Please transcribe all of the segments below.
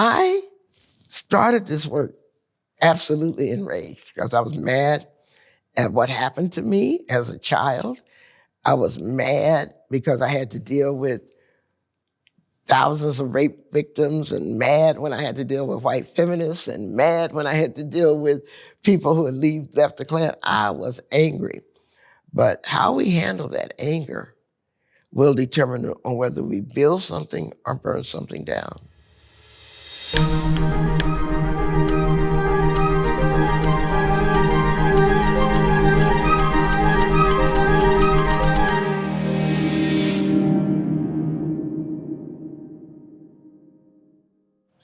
I started this work absolutely enraged because I was mad at what happened to me as a child. I was mad because I had to deal with thousands of rape victims, and mad when I had to deal with white feminists, and mad when I had to deal with people who had left the Klan. I was angry. But how we handle that anger will determine on whether we build something or burn something down.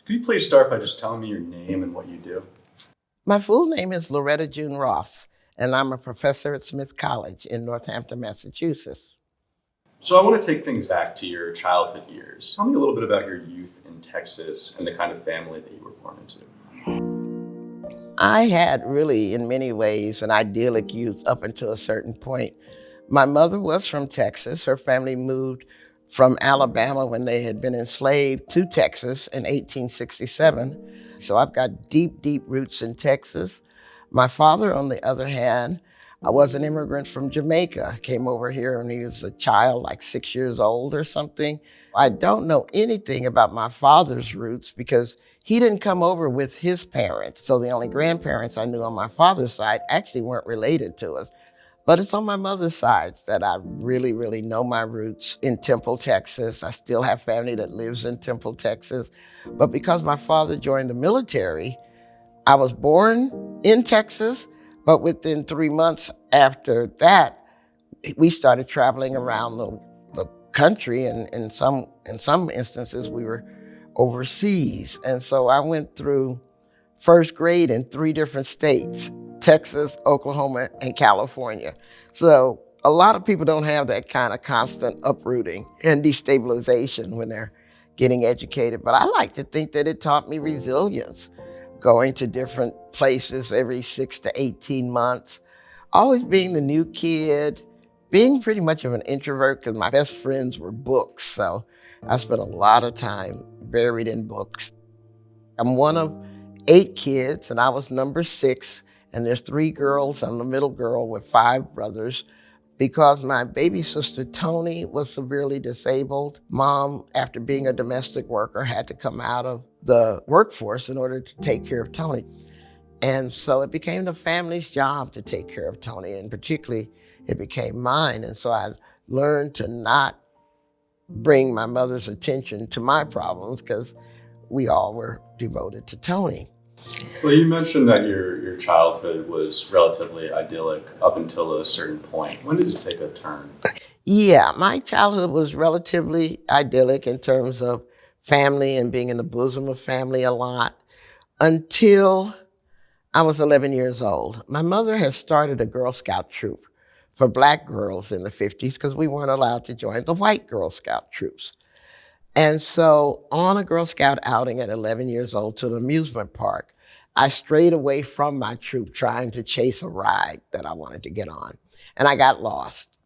Could you please start by just telling me your name and what you do? My full name is Loretta J. Ross, and I'm a professor at Smith College in Northampton, Massachusetts. So I want to take things back to your childhood years. Tell me a little bit about your youth in Texas and the kind of family that you were born into. I had really, in many ways, an idyllic youth up until a certain point. My mother was from Texas. Her family moved from Alabama when they had been enslaved to Texas in 1867. So I've got deep, deep roots in Texas. My father, on the other hand, was an immigrant from Jamaica. Came over here when he was a child, like 6 years old or something. I don't know anything about my father's roots because he didn't come over with his parents. So the only grandparents I knew on my father's side actually weren't related to us. But it's on my mother's side that I really, really know my roots in Temple, Texas. I still have family that lives in Temple, Texas. But because my father joined the military, I was born in Texas, but within 3 months after that, we started traveling around the country, and in some instances, we were overseas. And so I went through first grade in 3 different states: Texas, Oklahoma, and California. So a lot of people don't have that kind of constant uprooting and destabilization when they're getting educated. But I like to think that it taught me resilience, going to different places every 6 to 18 months, always being the new kid, being pretty much of an introvert because my best friends were books. So I spent a lot of time buried in books. I'm one of 8 kids, and I was number 6. And there's 3 girls. I'm the middle girl with 5 brothers. Because my baby sister, Tony, was severely disabled, Mom, after being a domestic worker, had to come out of the workforce in order to take care of Tony. And so it became the family's job to take care of Tony, and particularly it became mine. And so I learned to not bring my mother's attention to my problems because we all were devoted to Tony. Well, you mentioned that your childhood was relatively idyllic up until a certain point. When did it take a turn? Yeah, my childhood was relatively idyllic in terms of family and being in the bosom of family a lot until I was 11 years old. My mother had started a Girl Scout troop for Black girls in the 50s because we weren't allowed to join the white Girl Scout troops. And so on a Girl Scout outing at 11 years old to an amusement park, I strayed away from my troop trying to chase a ride that I wanted to get on, and I got lost.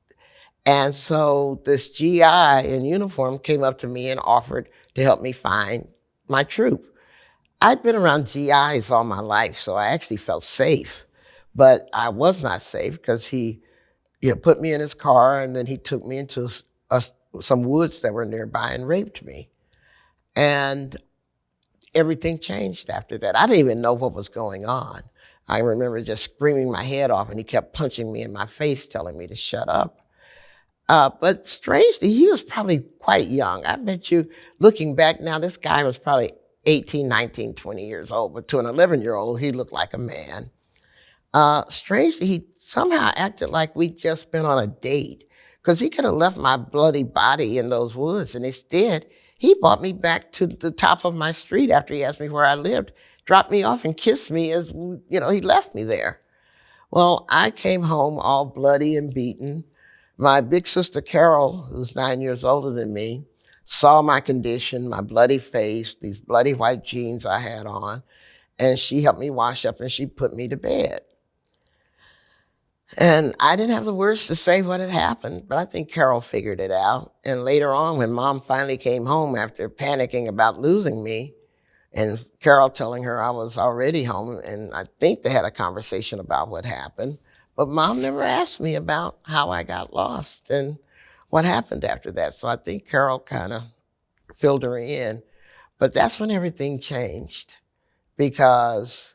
And so this GI in uniform came up to me and offered to help me find my troop. I'd been around GIs all my life, so I actually felt safe, but I was not safe because he put me in his car, and then he took me into some woods that were nearby and raped me. And everything changed after that. I didn't even know what was going on. I remember just screaming my head off, and he kept punching me in my face, telling me to shut up. But strangely, he was probably quite young. I bet you, looking back now, this guy was probably 18, 19, 20 years old, but to an 11-year-old, he looked like a man. Strangely, he somehow acted like we'd just been on a date, because he could have left my bloody body in those woods, and instead, he brought me back to the top of my street after he asked me where I lived, dropped me off and kissed me as, he left me there. Well, I came home all bloody and beaten. My big sister, Carol, who's 9 years older than me, saw my condition, my bloody face, these bloody white jeans I had on, and she helped me wash up and she put me to bed. And I didn't have the words to say what had happened, but I think Carol figured it out. And later on, when Mom finally came home after panicking about losing me, and Carol telling her I was already home, and I think they had a conversation about what happened. But Mom never asked me about how I got lost and what happened after that. So I think Carol kind of filled her in. But that's when everything changed, because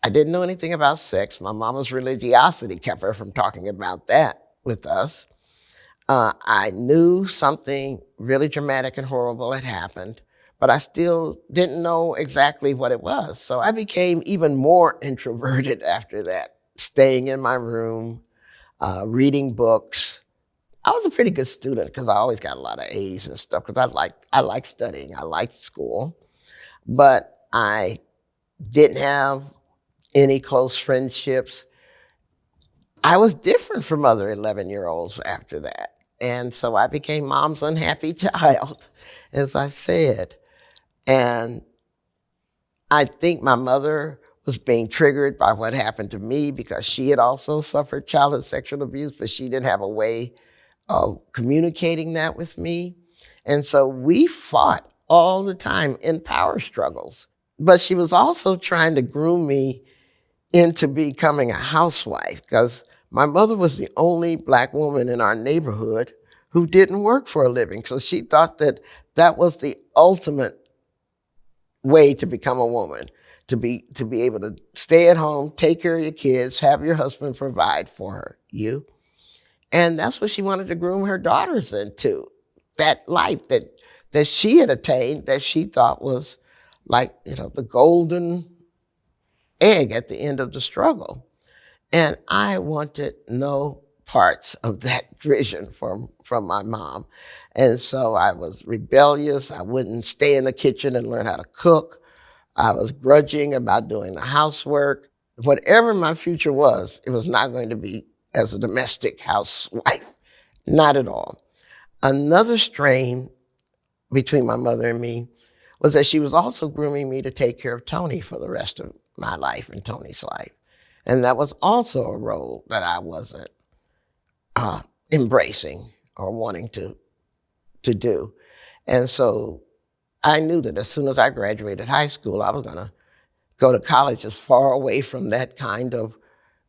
I didn't know anything about sex. My mama's religiosity kept her from talking about that with us. I knew something really dramatic and horrible had happened, but I still didn't know exactly what it was. So I became even more introverted after that, staying in my room, reading books. I was a pretty good student because I always got a lot of A's and stuff, because I like studying. I liked school, but I didn't have any close friendships. I was different from other 11-year-olds after that. And so I became Mom's unhappy child, as I said. And I think my mother was being triggered by what happened to me, because she had also suffered childhood sexual abuse, but she didn't have a way of communicating that with me. And so we fought all the time in power struggles. But she was also trying to groom me into becoming a housewife, because my mother was the only Black woman in our neighborhood who didn't work for a living. So she thought that that was the ultimate way to become a woman, to be able to stay at home, take care of your kids, have your husband provide for you. And that's what she wanted to groom her daughters into, that life that she had attained, that she thought was like, the golden egg at the end of the struggle. And I wanted no parts of that vision from my mom. And so I was rebellious. I wouldn't stay in the kitchen and learn how to cook. I was grudging about doing the housework. Whatever my future was, it was not going to be as a domestic housewife. Not at all. Another strain between my mother and me was that she was also grooming me to take care of Tony for the rest of my life and Tony's life. And that was also a role that I wasn't embracing or wanting to do. And so I knew that as soon as I graduated high school, I was going to go to college as far away from that kind of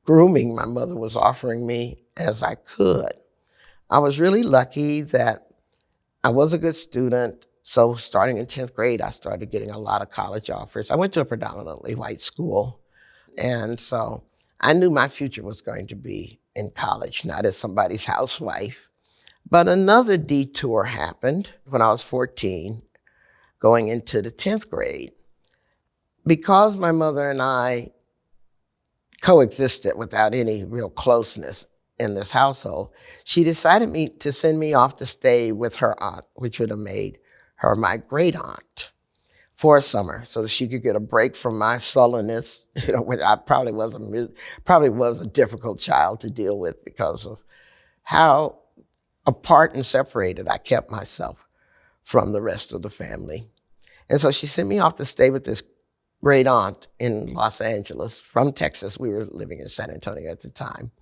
grooming my mother was offering me as I could. I was really lucky that I was a good student. So starting in 10th grade, I started getting a lot of college offers. I went to a predominantly white school. And so I knew my future was going to be in college, not as somebody's housewife. But another detour happened when I was 14, going into the 10th grade. Because my mother and I coexisted without any real closeness in this household, she decided to send me off to stay with her aunt, which would have made her my great aunt, for a summer, so that she could get a break from my sullenness. Which I probably was a difficult child to deal with because of how apart and separated I kept myself from the rest of the family. And so she sent me off to stay with this great aunt in Los Angeles from Texas. We were living in San Antonio at the time.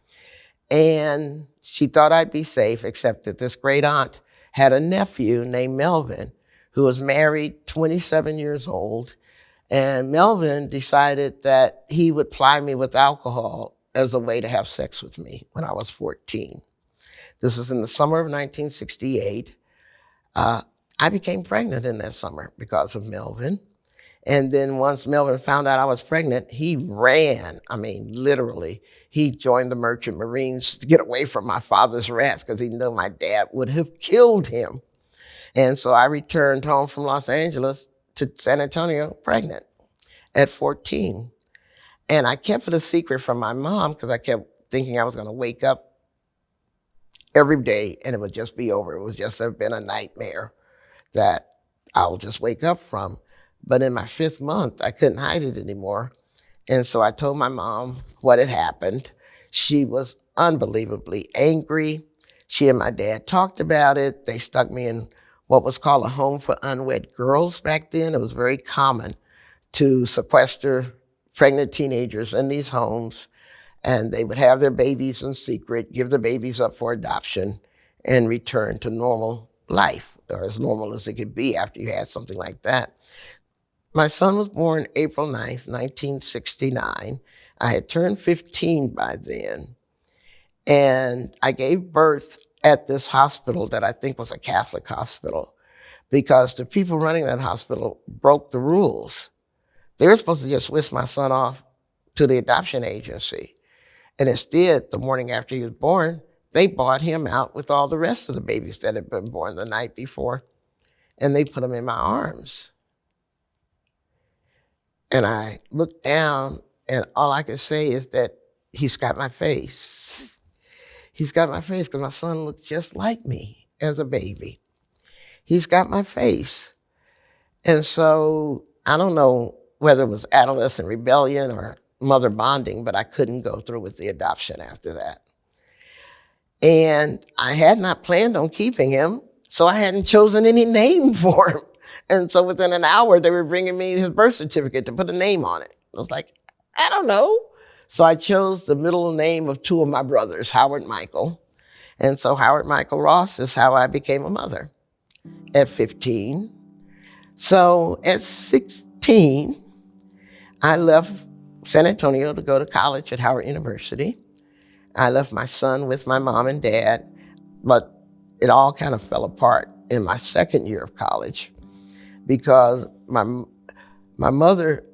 And she thought I'd be safe, except that this great aunt had a nephew named Melvin, who was married, 27 years old. And Melvin decided that he would ply me with alcohol as a way to have sex with me when I was 14. This was in the summer of 1968. I became pregnant in that summer because of Melvin. And then once Melvin found out I was pregnant, he ran. I mean, literally, he joined the Merchant Marines to get away from my father's wrath, because he knew my dad would have killed him. And so I returned home from Los Angeles to San Antonio pregnant at 14. And I kept it a secret from my mom, because I kept thinking I was going to wake up every day and it would just be over. It was just have been a nightmare that I'll just wake up from. But in my 5th month, I couldn't hide it anymore. And so I told my mom what had happened. She was unbelievably angry. She and my dad talked about it. They stuck me in what was called a home for unwed girls back then. It was very common to sequester pregnant teenagers in these homes, and they would have their babies in secret, give the babies up for adoption, and return to normal life, or as normal as it could be after you had something like that. My son was born April 9th, 1969. I had turned 15 by then. And I gave birth at this hospital that I think was a Catholic hospital because the people running that hospital broke the rules. They were supposed to just whisk my son off to the adoption agency. And instead, the morning after he was born, they bought him out with all the rest of the babies that had been born the night before, and they put him in my arms. And I looked down, and all I could say is that he's got my face. He's got my face because my son looked just like me as a baby. He's got my face. And so I don't know whether it was adolescent rebellion or mother bonding, but I couldn't go through with the adoption after that. And I had not planned on keeping him, so I hadn't chosen any name for him. And so within an hour, they were bringing me his birth certificate to put a name on it. I was like, I don't know. So I chose the middle name of two of my brothers, Howard Michael. And so Howard Michael Ross is how I became a mother at 15. So at 16, I left San Antonio to go to college at Howard University. I left my son with my mom and dad, but it all kind of fell apart in my second year of college because my mother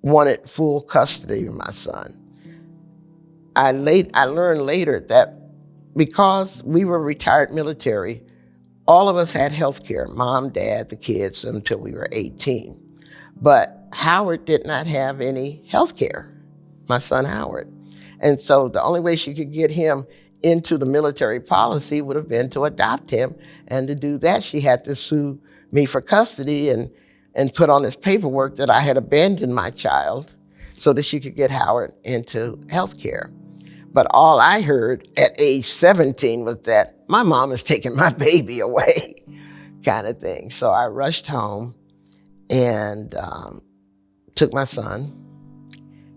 wanted full custody of my son. I learned later that because we were retired military, all of us had health care, mom, dad, the kids, until we were 18. But Howard did not have any health care, my son Howard. And so the only way she could get him into the military policy would have been to adopt him. And to do that, she had to sue me for custody and put on this paperwork that I had abandoned my child so that she could get Howard into health care. But all I heard at age 17 was that my mom is taking my baby away, kind of thing. So I rushed home and took my son,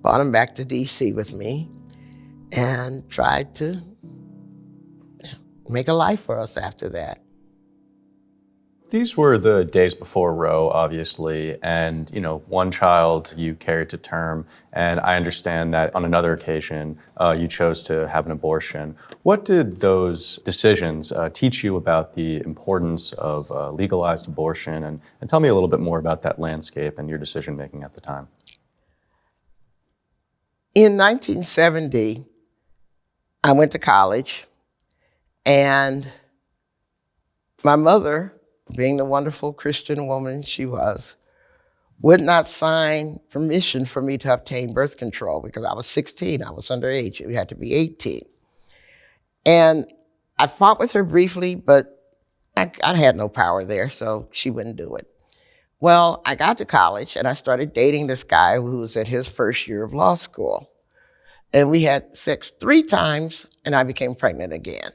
brought him back to D.C. with me, and tried to make a life for us after that. These were the days before Roe, obviously, and one child you carried to term, and I understand that on another occasion you chose to have an abortion. What did those decisions teach you about the importance of legalized abortion, and tell me a little bit more about that landscape and your decision making at the time? In 1970, I went to college, and my mother, being the wonderful Christian woman she was, would not sign permission for me to obtain birth control because I was 16. I was underage. You had to be 18. And I fought with her briefly, but I had no power there, so she wouldn't do it. Well, I got to college, and I started dating this guy who was in his first year of law school. And we had sex 3 times, and I became pregnant again.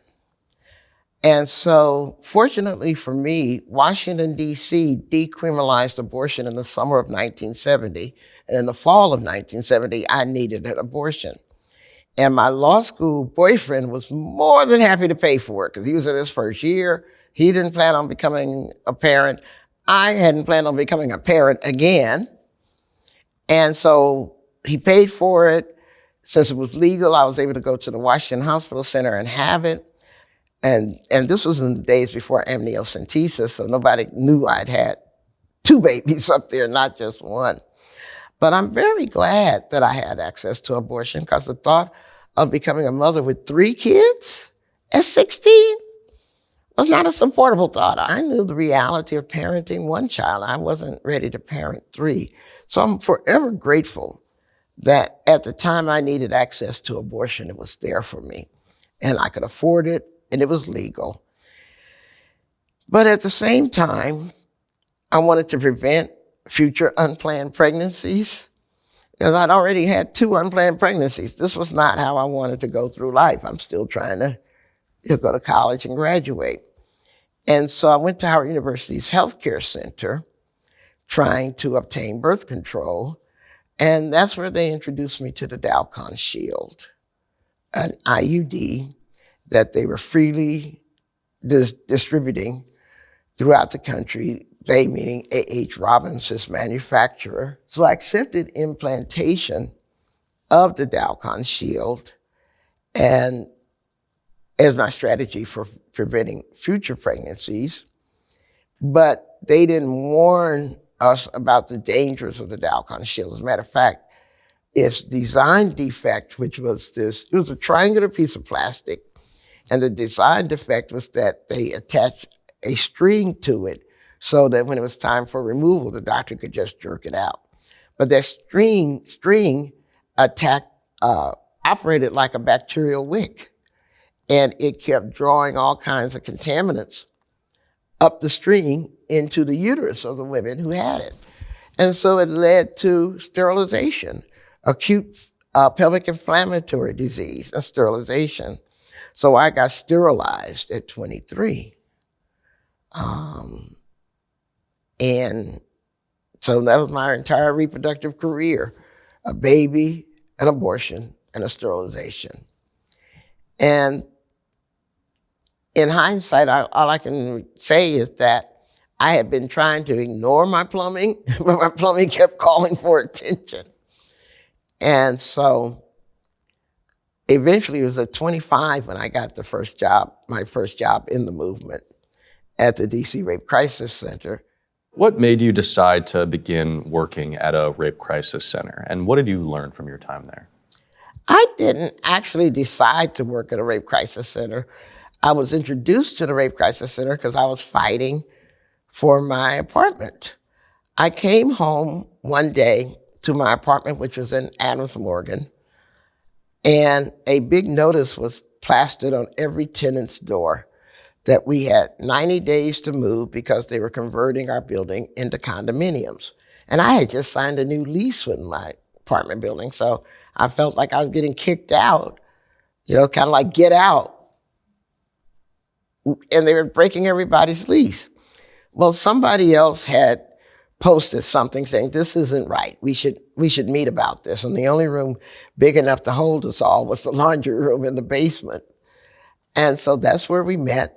And so, fortunately for me, Washington, D.C. decriminalized abortion in the summer of 1970. And in the fall of 1970, I needed an abortion. And my law school boyfriend was more than happy to pay for it because he was in his first year. He didn't plan on becoming a parent. I hadn't planned on becoming a parent again. And so he paid for it. Since it was legal, I was able to go to the Washington Hospital Center and have it. And this was in the days before amniocentesis, so nobody knew I'd had 2 babies up there, not just 1. But I'm very glad that I had access to abortion because the thought of becoming a mother with 3 kids at 16 was not a supportable thought. I knew the reality of parenting 1 child. I wasn't ready to parent 3. So I'm forever grateful that at the time I needed access to abortion, it was there for me. And I could afford it, and it was legal. But at the same time, I wanted to prevent future unplanned pregnancies because I'd already had 2 unplanned pregnancies. This was not how I wanted to go through life. I'm still trying to go to college and graduate. And so I went to Howard University's healthcare center trying to obtain birth control. And that's where they introduced me to the Dalcon Shield, an IUD that they were freely distributing throughout the country they meaning A.H. Robbins, his manufacturer. So I accepted implantation of the Dalcon shield and as my strategy for preventing future pregnancies. But they didn't warn us about the dangers of the Dalcon shield. As a matter of fact, its design defect, which was it was a triangular piece of plastic, and the design defect was that they attached a string to it so that when it was time for removal, the doctor could just jerk it out. But that string operated like a bacterial wick, and it kept drawing all kinds of contaminants up the string into the uterus of the women who had it. And so it led to sterilization, acute pelvic inflammatory disease and sterilization. So I got sterilized at 23. And so that was my entire reproductive career, a baby, an abortion, and a sterilization. And in hindsight, all I can say is that I had been trying to ignore my plumbing, but my plumbing kept calling for attention. And so eventually it was at 25 when I got my first job in the movement at the D.C. Rape Crisis Center. What made you decide to begin working at a rape crisis center? And what did you learn from your time there? I didn't actually decide to work at a rape crisis center. I was introduced to the Rape Crisis Center because I was fighting for my apartment. I came home one day to my apartment, which was in Adams Morgan, and a big notice was plastered on every tenant's door that we had 90 days to move because they were converting our building into condominiums. And I had just signed a new lease with my apartment building, so I felt like I was getting kicked out, kind of like get out. And they were breaking everybody's lease. Well, somebody else had posted something saying, this isn't right. We should meet about this. And the only room big enough to hold us all was the laundry room in the basement. And so that's where we met.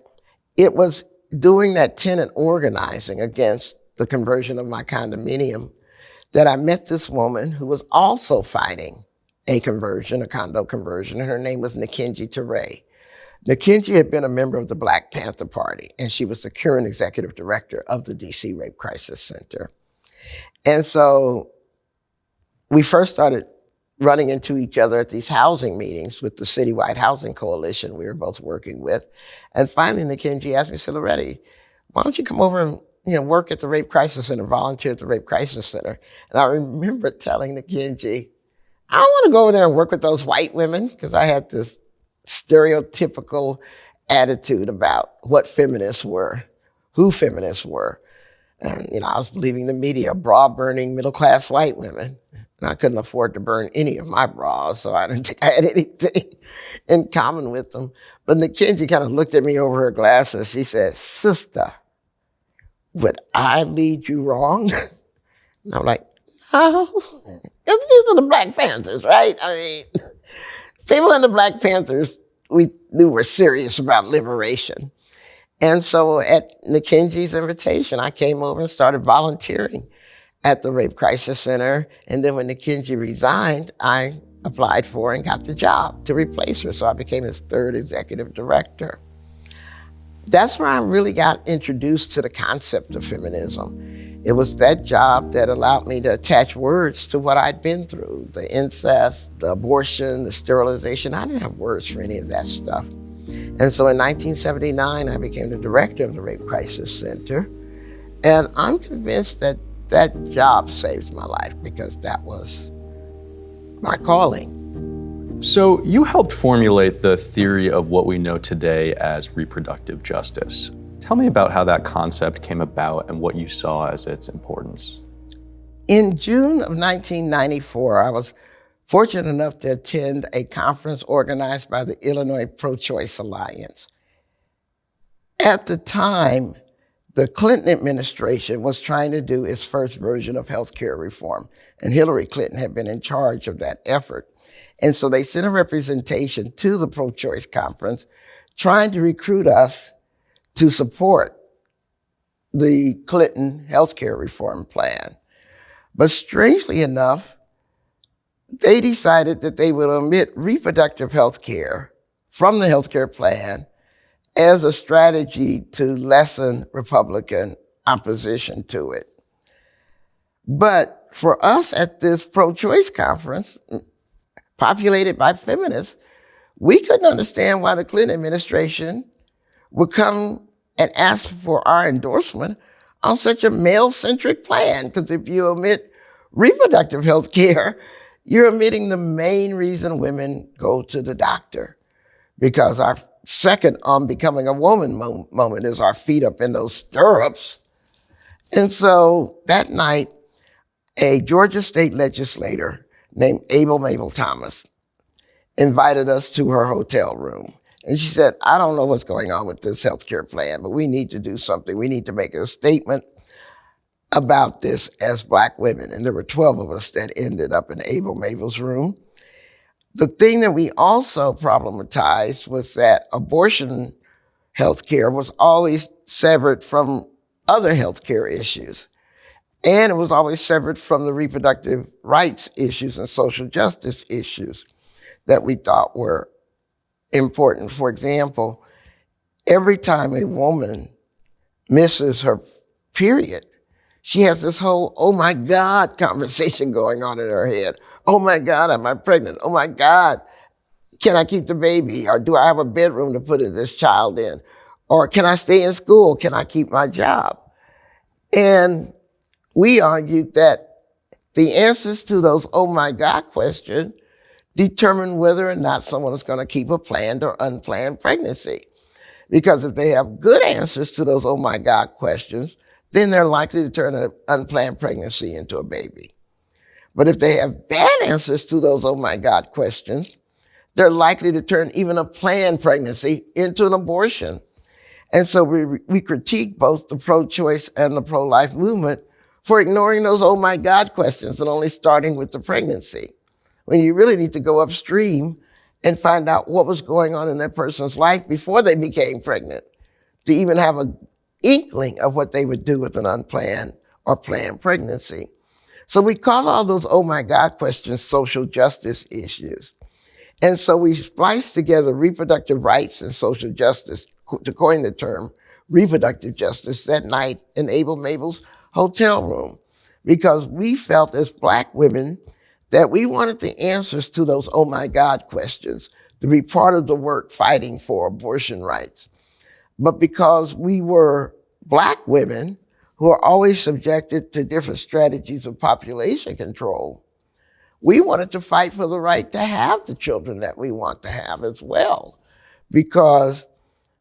It was doing that tenant organizing against the conversion of my condominium that I met this woman who was also fighting a condo conversion, and her name was Nikinji Ture. Nikinji had been a member of the Black Panther Party, and she was the current executive director of the D.C. Rape Crisis Center. And so we first started running into each other at these housing meetings with the Citywide Housing Coalition we were both working with. And finally, Nikinji asked me, said, Loretta, why don't you come over and work at the Rape Crisis Center, volunteer at the Rape Crisis Center? And I remember telling Nikinji, I don't want to go over there and work with those white women, because I had this stereotypical attitude about what feminists were, who feminists were. And, I was believing the media, bra-burning middle-class white women. And I couldn't afford to burn any of my bras, so I didn't think I had anything in common with them. But Nikinji kind of looked at me over her glasses. She said, sister, would I lead you wrong? And I'm like, no. These are the Black Panthers, right? I mean, people in the Black Panthers, we knew were serious about liberation. And so at Nikinji's invitation, I came over and started volunteering at the Rape Crisis Center. And then when Nikinji resigned, I applied for and got the job to replace her. So I became his third executive director. That's where I really got introduced to the concept of feminism. It was that job that allowed me to attach words to what I'd been through, the incest, the abortion, the sterilization. I didn't have words for any of that stuff. And so in 1979, I became the director of the Rape Crisis Center. And I'm convinced that that job saved my life because that was my calling. So you helped formulate the theory of what we know today as reproductive justice. Tell me about how that concept came about and what you saw as its importance. In June of 1994, I was fortunate enough to attend a conference organized by the Illinois Pro-Choice Alliance. At the time, the Clinton administration was trying to do its first version of healthcare reform, and Hillary Clinton had been in charge of that effort. And so they sent a representation to the pro-choice conference trying to recruit us to support the Clinton healthcare reform plan. But strangely enough, they decided that they would omit reproductive health care from the healthcare plan as a strategy to lessen Republican opposition to it. But for us at this pro-choice conference, populated by feminists, we couldn't understand why the Clinton administration would come and ask for our endorsement on such a male-centric plan. Because if you omit reproductive health care, you're omitting the main reason women go to the doctor. Because our second on becoming a woman moment is our feet up in those stirrups. And so that night, a Georgia state legislator named Mabel Thomas invited us to her hotel room. And she said, I don't know what's going on with this healthcare plan, but we need to do something. We need to make a statement about this as Black women. And there were 12 of us that ended up in Mabel's room. The thing that we also problematized was that abortion healthcare was always severed from other healthcare issues. And it was always severed from the reproductive rights issues and social justice issues that we thought were important. For example, every time a woman misses her period, she has this whole, oh my God, conversation going on in her head. Oh my God, am I pregnant? Oh my God, can I keep the baby? Or do I have a bedroom to put this child in? Or can I stay in school? Can I keep my job? And we argued that the answers to those oh my God questions determine whether or not someone is going to keep a planned or unplanned pregnancy. Because if they have good answers to those oh my God questions, then they're likely to turn an unplanned pregnancy into a baby. But if they have bad answers to those oh my God questions, they're likely to turn even a planned pregnancy into an abortion. And so we critique both the pro-choice and the pro-life movement for ignoring those oh my God questions and only starting with the pregnancy, when you really need to go upstream and find out what was going on in that person's life before they became pregnant to even have an inkling of what they would do with an unplanned or planned pregnancy. So we call all those oh my God questions social justice issues. And so we spliced together reproductive rights and social justice, to coin the term reproductive justice, that night in Mabel's hotel room, because we felt as Black women that we wanted the answers to those oh my God questions to be part of the work fighting for abortion rights. But because we were Black women who are always subjected to different strategies of population control, we wanted to fight for the right to have the children that we want to have as well, because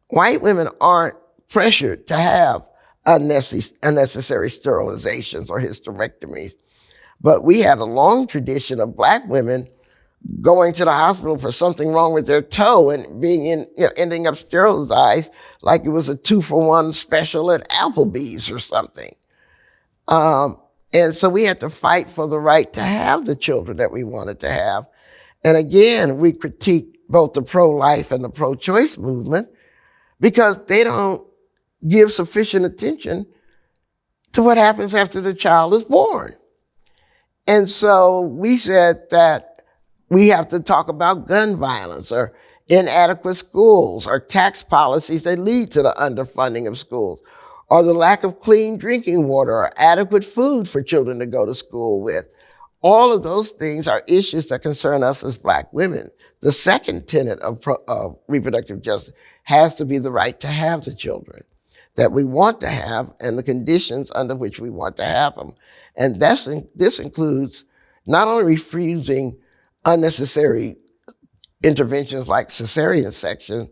white women aren't pressured to have unnecessary sterilizations or hysterectomies. But we had a long tradition of Black women going to the hospital for something wrong with their toe and ending up sterilized like it was a 2-for-1 special at Applebee's or something. And so we had to fight for the right to have the children that we wanted to have. And again, we critique both the pro-life and the pro-choice movement because they don't give sufficient attention to what happens after the child is born. And so we said that we have to talk about gun violence or inadequate schools or tax policies that lead to the underfunding of schools, or the lack of clean drinking water or adequate food for children to go to school with. All of those things are issues that concern us as Black women. The second tenet of reproductive justice has to be the right to have the children that we want to have and the conditions under which we want to have them. And this includes not only refusing unnecessary interventions like cesarean section,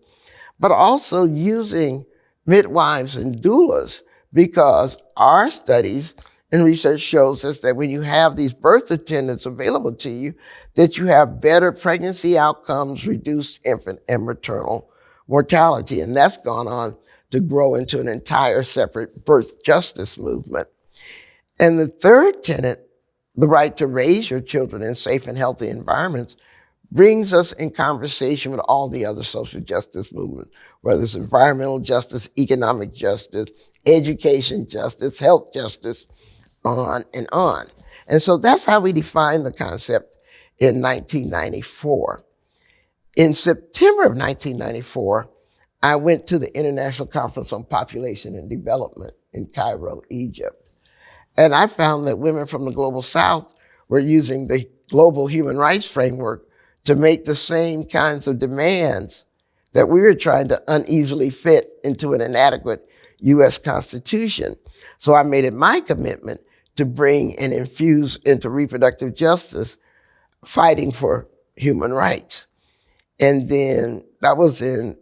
but also using midwives and doulas, because our studies and research shows us that when you have these birth attendants available to you, that you have better pregnancy outcomes, reduced infant and maternal mortality. And that's gone on to grow into an entire separate birth justice movement. And the third tenet, the right to raise your children in safe and healthy environments, brings us in conversation with all the other social justice movements, whether it's environmental justice, economic justice, education justice, health justice, on and on. And so that's how we define the concept in 1994. In September of 1994, I went to the International Conference on Population and Development in Cairo, Egypt. And I found that women from the Global South were using the global human rights framework to make the same kinds of demands that we were trying to uneasily fit into an inadequate U.S. Constitution. So I made it my commitment to bring and infuse into reproductive justice fighting for human rights. And then that was in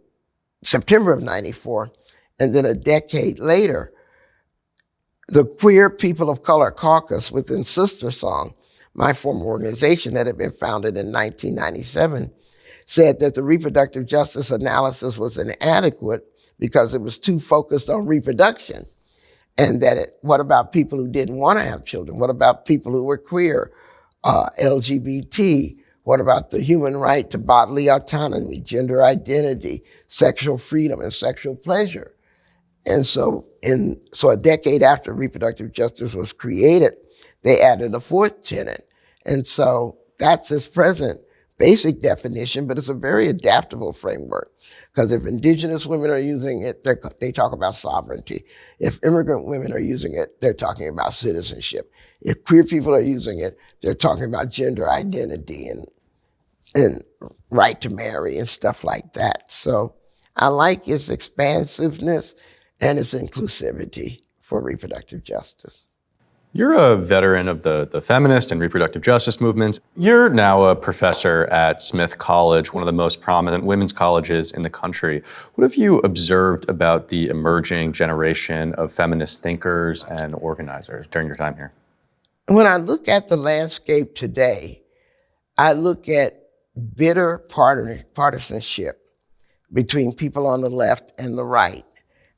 September of 94. And then a decade later, the Queer People of Color Caucus within SisterSong, my former organization that had been founded in 1997, said that the reproductive justice analysis was inadequate because it was too focused on reproduction. And that what about people who didn't want to have children? What about people who were queer, LGBT? What about the human right to bodily autonomy, gender identity, sexual freedom, and sexual pleasure? And so a decade after reproductive justice was created, they added a fourth tenet. And so that's its present basic definition, but it's a very adaptable framework. Because if indigenous women are using it, they talk about sovereignty. If immigrant women are using it, they're talking about citizenship. If queer people are using it, they're talking about gender identity and right to marry and stuff like that. So I like its expansiveness and its inclusivity for reproductive justice. You're a veteran of the feminist and reproductive justice movements. You're now a professor at Smith College, one of the most prominent women's colleges in the country. What have you observed about the emerging generation of feminist thinkers and organizers during your time here? When I look at the landscape today, I look at bitter partisanship between people on the left and the right.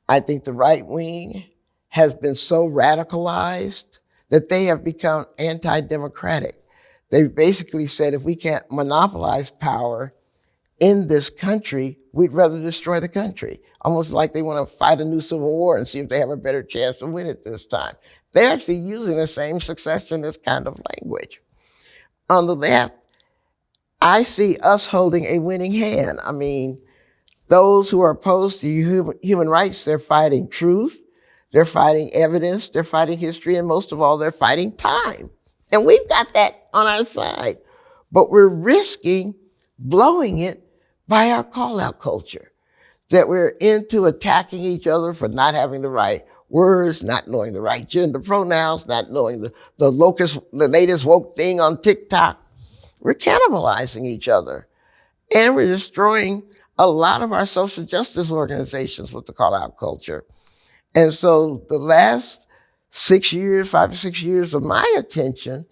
I think the right wing has been so radicalized that they have become anti-democratic. They've basically said if we can't monopolize power in this country, we'd rather destroy the country. Almost like they want to fight a new civil war and see if they have a better chance to win it this time. They're actually using the same secessionist kind of language. On the left, I see us holding a winning hand. I mean, those who are opposed to human rights, they're fighting truth, they're fighting evidence, they're fighting history, and most of all, they're fighting time. And we've got that on our side. But we're risking blowing it by our call-out culture, that we're into attacking each other for not having the right words, not knowing the right gender pronouns, not knowing the latest woke thing on TikTok. We're cannibalizing each other. And we're destroying a lot of our social justice organizations with the call-out culture. And so the last 5 to 6 years of my attention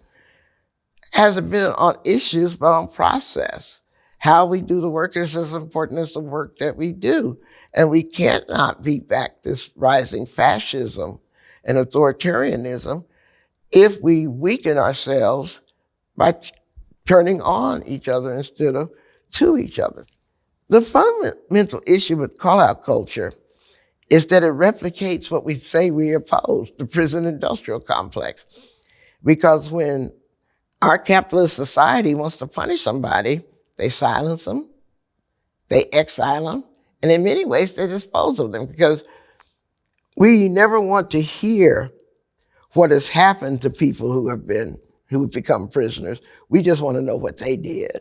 hasn't been on issues, but on process. How we do the work is as important as the work that we do. And we cannot beat back this rising fascism and authoritarianism if we weaken ourselves by turning on each other instead of to each other. The fundamental issue with call-out culture is that it replicates what we say we oppose, the prison industrial complex. Because when our capitalist society wants to punish somebody, they silence them, they exile them, and in many ways they dispose of them, because we never want to hear what has happened to people who have become prisoners. We just want to know what they did.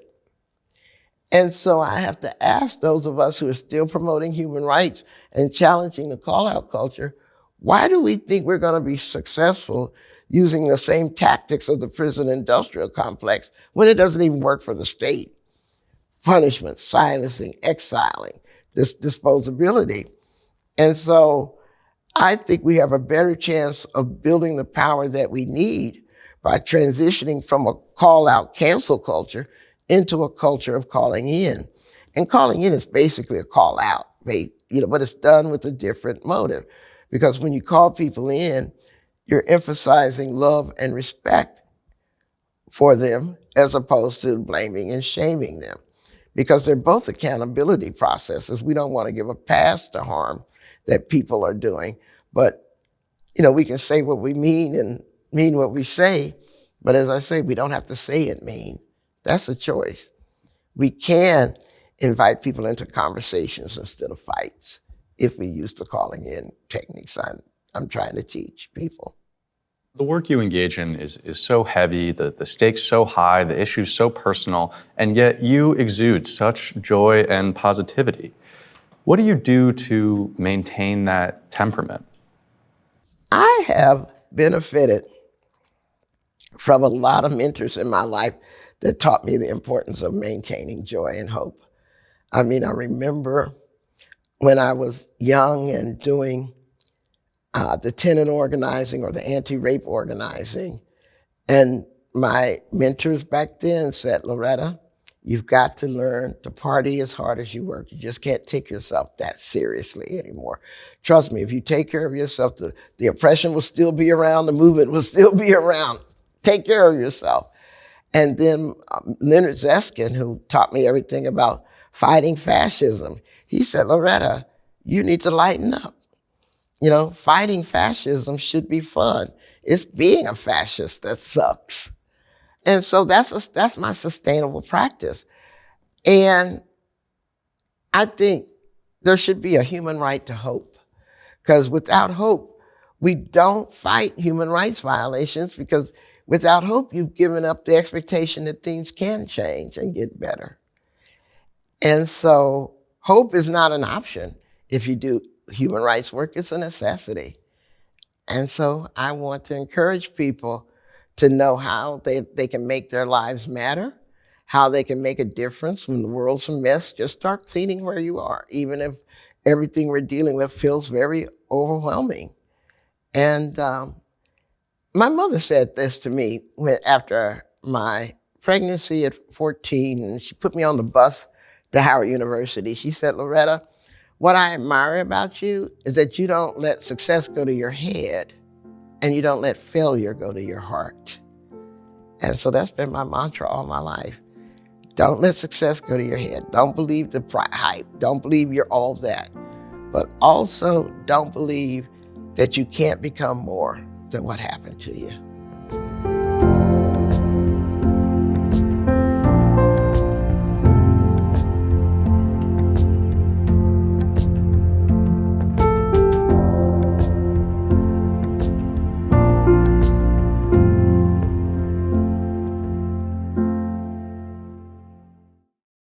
And so I have to ask those of us who are still promoting human rights and challenging the call-out culture, why do we think we're going to be successful using the same tactics of the prison industrial complex when it doesn't even work for the state? Punishment, silencing, exiling, this disposability. And so I think we have a better chance of building the power that we need by transitioning from a call-out cancel culture into a culture of calling in. And calling in is basically a call out, right? But it's done with a different motive. Because when you call people in, you're emphasizing love and respect for them as opposed to blaming and shaming them, because they're both accountability processes. We don't want to give a pass to harm that people are doing, but we can say what we mean and mean what we say, but as I say, we don't have to say it mean. That's a choice. We can invite people into conversations instead of fights if we use the calling in techniques I'm trying to teach people. The work you engage in is so heavy, the stakes so high, the issues so personal, and yet you exude such joy and positivity. What do you do to maintain that temperament? I have benefited from a lot of mentors in my life that taught me the importance of maintaining joy and hope. I remember when I was young and doing the tenant organizing or the anti-rape organizing, and my mentors back then said, Loretta, you've got to learn to party as hard as you work. You just can't take yourself that seriously anymore. Trust me, if you take care of yourself, the oppression will still be around, the movement will still be around. Take care of yourself. And then Leonard Zeskin, who taught me everything about fighting fascism, he said, Loretta, you need to lighten up. Fighting fascism should be fun. It's being a fascist that sucks. And so that's my sustainable practice. And I think there should be a human right to hope, because without hope, we don't fight human rights violations, because without hope, you've given up the expectation that things can change and get better. And so hope is not an option if you do human rights work. It's a necessity. And so I want to encourage people to know how they can make their lives matter, how they can make a difference when the world's a mess. Just start cleaning where you are, even if everything we're dealing with feels very overwhelming. And my mother said this to me after my pregnancy at 14, and she put me on the bus to Howard University. She said, Loretta, what I admire about you is that you don't let success go to your head, and you don't let failure go to your heart. And so that's been my mantra all my life. Don't let success go to your head. Don't believe the hype. Don't believe you're all that. But also don't believe that you can't become more than what happened to you.